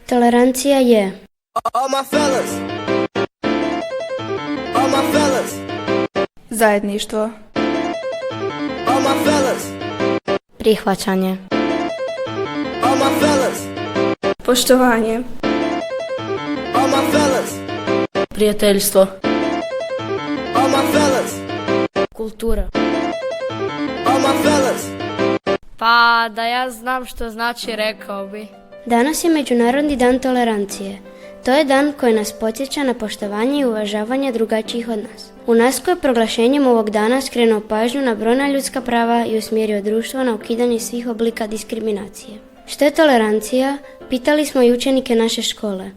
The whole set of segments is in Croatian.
Tolerancija je zajedništvo, prihvaćanje, poštovanje, prijateljstvo, kultura. Pa da ja znam što znači, rekao bi. Danas je Međunarodni dan tolerancije. To je dan koji nas podsjeća na poštovanje i uvažavanje drugačijih od nas. UNESCO je proglašenjem ovog dana skrenuo pažnju na brojna ljudska prava i usmjerio društvo na ukidanje svih oblika diskriminacije. Što je tolerancija? Pitali smo i učenike naše škole.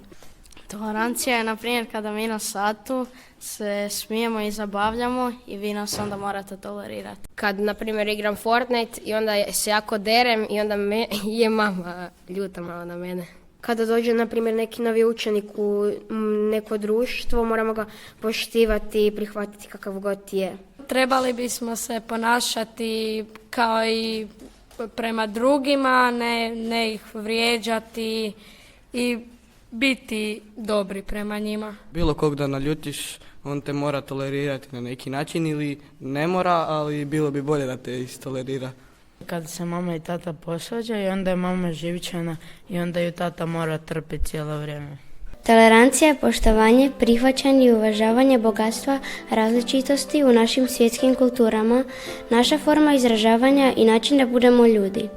Tolerancija je, na primjer, kada mi na satu se smijemo i zabavljamo i vi nas onda morate tolerirati. Kad, na primjer, igram Fortnite i onda se jako derem i onda je mama ljuta malo na mene. Kada dođe, na primjer, neki novi učenik u neko društvo, moramo ga poštivati i prihvatiti kakav god je. Trebali bismo se ponašati kao i prema drugima, ne ih vrijeđati i biti dobri prema njima. Bilo kog da naljutiš, on te mora tolerirati na neki način ili ne mora, ali bilo bi bolje da te istolerira. Kad se mama i tata posvađaju, onda je mama živčana i onda ju tata mora trpiti cijelo vrijeme. Tolerancija je poštovanje, prihvaćanje i uvažavanje bogatstva različitosti u našim svjetskim kulturama, naša forma izražavanja i način da budemo ljudi.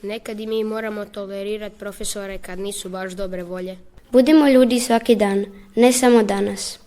Nekad i mi moramo tolerirati profesore kad nisu baš dobre volje. Budimo ljudi svaki dan, ne samo danas.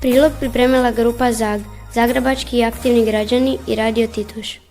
Prilog pripremila grupa ZAG, Zagrebački aktivni građani i Radio Tituš.